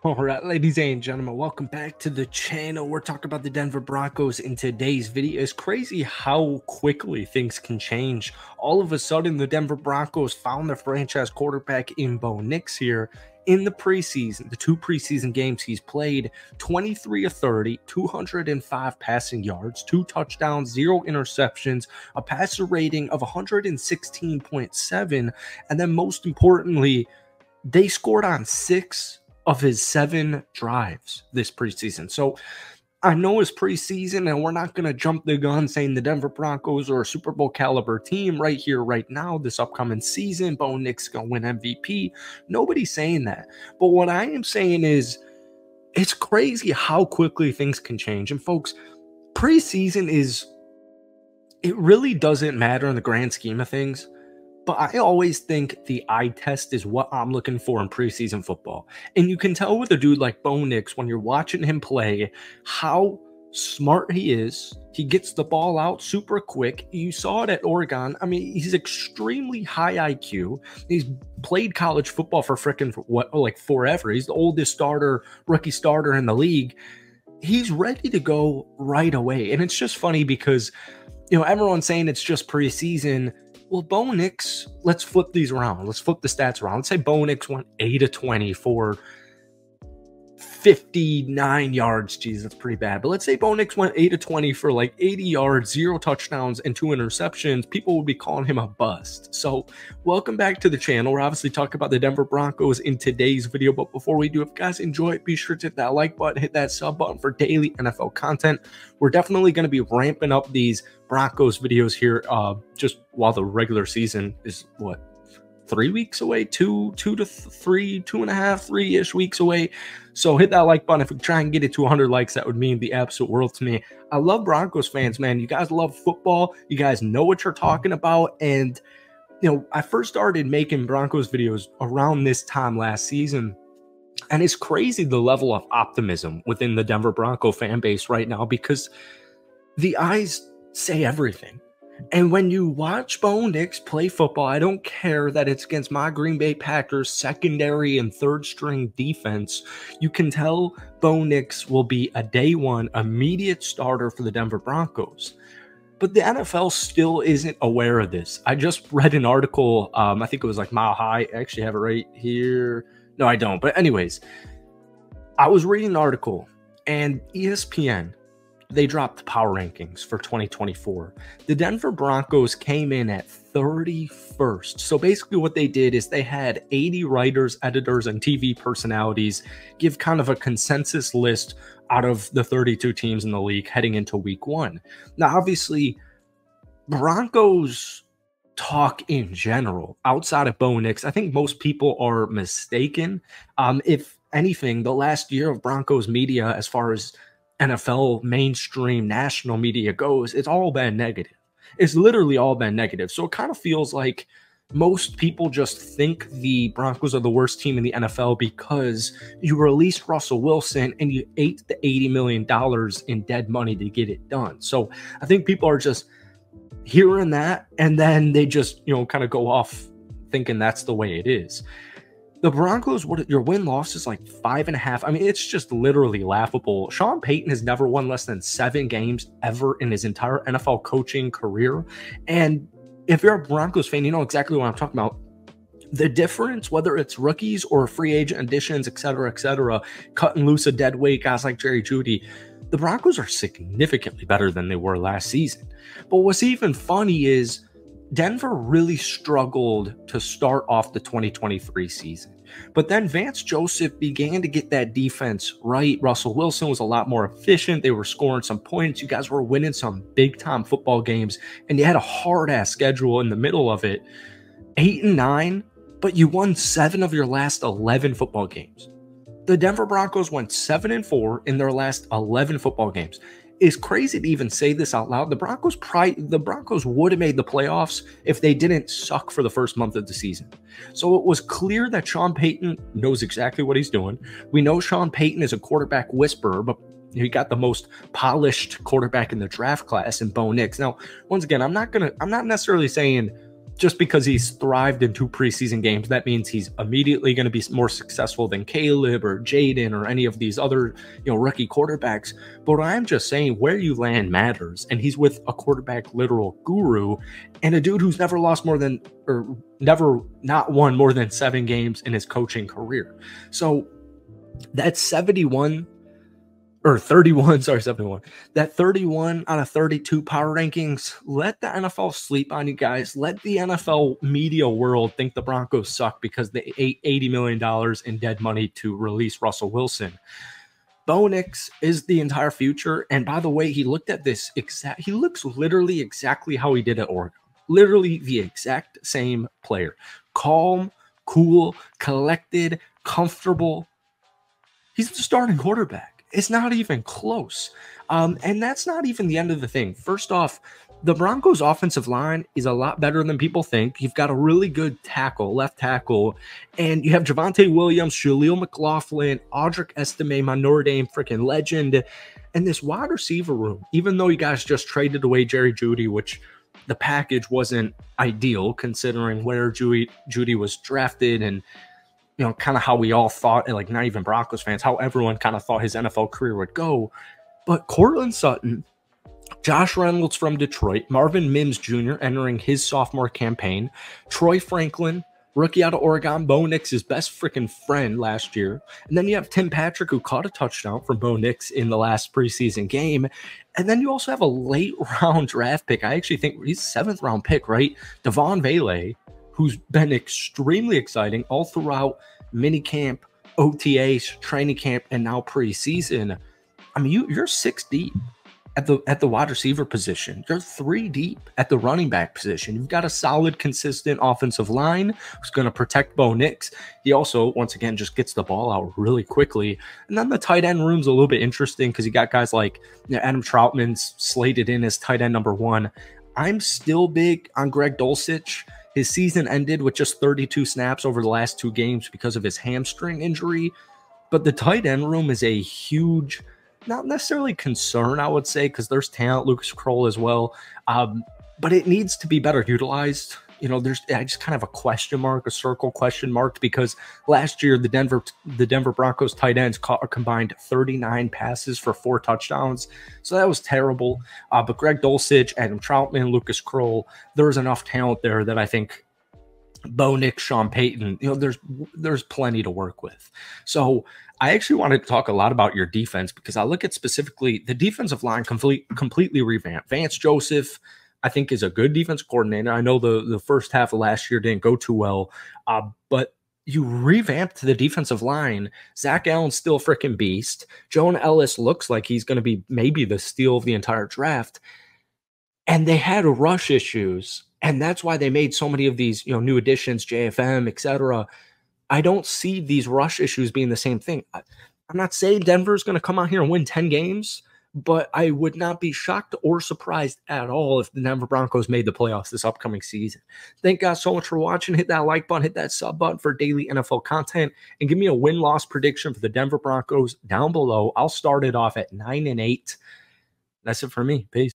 All right, ladies and gentlemen, welcome back to the channel. We're talking about the Denver Broncos in today's video. It's crazy how quickly things can change. All of a sudden, the Denver Broncos found their franchise quarterback in Bo Nix here in the preseason. The two preseason games he's played, 23 of 30, 205 passing yards, 2 touchdowns, 0 interceptions, a passer rating of 116.7, and then most importantly, they scored on 6 of his 7 drives this preseason. So I know it's preseason and we're not going to jump the gun saying the Denver Broncos are a Super Bowl caliber team right here, right now, this upcoming season. Bo Nix is going to win MVP. Nobody's saying that. But what I am saying is it's crazy how quickly things can change. And folks, preseason it really doesn't matter in the grand scheme of things. But I always think the eye test is what I'm looking for in preseason football. And you can tell with a dude like Bo Nix when you're watching him play how smart he is. He gets the ball out super quick. You saw it at Oregon. I mean, he's extremely high IQ. He's played college football for forever. He's the oldest rookie starter in the league. He's ready to go right away. And it's just funny because, everyone's saying it's just preseason. Well, Bo Nix, let's flip these around. Let's flip the stats around. Let's say Bo Nix went 8 of 20 for 59 yards. Geez, that's pretty bad. But let's say Bo Nix went 8 of 20 for like 80 yards, 0 touchdowns, and 2 interceptions. People would be calling him a bust. So welcome back to the channel. We're obviously talking about the Denver Broncos in today's video. But before we do, if you guys enjoy it, be sure to hit that like button, hit that sub button for daily NFL content. We're definitely going to be ramping up these Broncos videos here just while the regular season is 3 weeks away, 3-ish weeks away. So hit that like button. If we try and get it to 100 likes, that would mean the absolute world to me. I love Broncos fans, man. You guys love football. You guys know what you're talking about. And I first started making Broncos videos around this time last season, and it's crazy the level of optimism within the Denver Bronco fan base right now, because the eyes say everything. And when you watch Bo Nix play football, I don't care that it's against my Green Bay Packers secondary and third string defense. You can tell Bo Nix will be a day one immediate starter for the Denver Broncos. But the NFL still isn't aware of this. I just read an article, I think it was like Mile High. I actually have it right here. No, I don't. But anyways, I was reading an article, and ESPN, they dropped power rankings for 2024. The Denver Broncos came in at 31st. So basically what they did is they had 80 writers, editors, and TV personalities give kind of a consensus list out of the 32 teams in the league heading into week 1. Now, obviously, Broncos talk in general, outside of Bo Nix, I think most people are mistaken. If anything, the last year of Broncos media, as far as NFL mainstream national media goes, it's all been negative. It's literally all been negative. So it kind of feels like most people just think the Broncos are the worst team in the NFL because you released Russell Wilson and you ate the $80 million in dead money to get it done. So I think people are just hearing that, and then they just, kind of go off thinking that's the way it is. The Broncos, your win-loss is like 5.5. I mean, it's just literally laughable. Sean Payton has never won less than 7 games ever in his entire NFL coaching career. And if you're a Broncos fan, you know exactly what I'm talking about. The difference, whether it's rookies or free agent additions, et cetera, cutting loose a dead weight, guys like Jerry Jeudy, the Broncos are significantly better than they were last season. But what's even funny is Denver really struggled to start off the 2023 season. But then Vance Joseph began to get that defense right. Russell Wilson was a lot more efficient. They were scoring some points. You guys were winning some big-time football games, and you had a hard-ass schedule in the middle of it. 8-9, but you won 7 of your last 11 football games. The Denver Broncos went 7-4 in their last 11 football games. It's crazy to even say this out loud. The Broncos would have made the playoffs if they didn't suck for the first month of the season. So it was clear that Sean Payton knows exactly what he's doing. We know Sean Payton is a quarterback whisperer, but he got the most polished quarterback in the draft class in Bo Nix. Now, once again, I'm not necessarily saying just because he's thrived in 2 preseason games, that means he's immediately going to be more successful than Caleb or Jaden or any of these other, rookie quarterbacks. But I'm just saying where you land matters. And he's with a quarterback literal guru and a dude who's never lost more than, or never not won more than 7 games in his coaching career. So that's 71 or 31, sorry, 71. That 31 out of 32 power rankings, let the NFL sleep on you guys. Let the NFL media world think the Broncos suck because they ate $80 million in dead money to release Russell Wilson. Bo Nix is the entire future. And by the way, he looked at this he looks literally exactly how he did at Oregon. Literally the exact same player. Calm, cool, collected, comfortable. He's the starting quarterback. It's not even close. And that's not even the end of the thing. First off, the Broncos offensive line is a lot better than people think. You've got a really good tackle, left tackle, and you have Javonte Williams, Jaleel McLaughlin, Audric Estime, my Notre Dame freaking legend, and this wide receiver room, even though you guys just traded away Jerry Jeudy, which the package wasn't ideal considering where Jeudy was drafted and kind of how we all thought, like not even Broncos fans, how everyone kind of thought his NFL career would go. But Courtland Sutton, Josh Reynolds from Detroit, Marvin Mims Jr. entering his sophomore campaign, Troy Franklin, rookie out of Oregon, Bo Nix's best freaking friend last year. And then you have Tim Patrick, who caught a touchdown from Bo Nix in the last preseason game. And then you also have a late round draft pick. I actually think he's a 7th round pick, right? Devon Vele, who's been extremely exciting all throughout minicamp, OTAs, training camp, and now preseason. I mean, you're 6 deep at the wide receiver position. You're 3 deep at the running back position. You've got a solid, consistent offensive line who's going to protect Bo Nix. He also, once again, just gets the ball out really quickly. And then the tight end room's a little bit interesting because you got guys like Adam Troutman's slated in as tight end number 1. I'm still big on Greg Dulcich. His season ended with just 32 snaps over the last 2 games because of his hamstring injury. But the tight end room is a huge, not necessarily concern, I would say, because there's talent, Lucas Kroll as well. But it needs to be better utilized. There's just kind of a question mark, a circle question mark, because last year the Denver Broncos tight ends caught a combined 39 passes for 4 touchdowns. So that was terrible. But Greg Dulcich, Adam Troutman, Lucas Kroll, there's enough talent there that I think Bo Nix, Sean Payton, there's plenty to work with. So I actually wanted to talk a lot about your defense because I look at specifically the defensive line completely revamped. Vance Joseph, I think, is a good defense coordinator. I know the first half of last year didn't go too well, but you revamped the defensive line. Zach Allen's still a freaking beast. Jonah Ellis looks like he's going to be maybe the steal of the entire draft. And they had rush issues, and that's why they made so many of these new additions, JFM, etc. I don't see these rush issues being the same thing. I'm not saying Denver's going to come out here and win 10 games, but I would not be shocked or surprised at all if the Denver Broncos made the playoffs this upcoming season. Thank God so much for watching. Hit that like button, hit that sub button for daily NFL content, and give me a win-loss prediction for the Denver Broncos down below. I'll start it off at 9-8. That's it for me. Peace.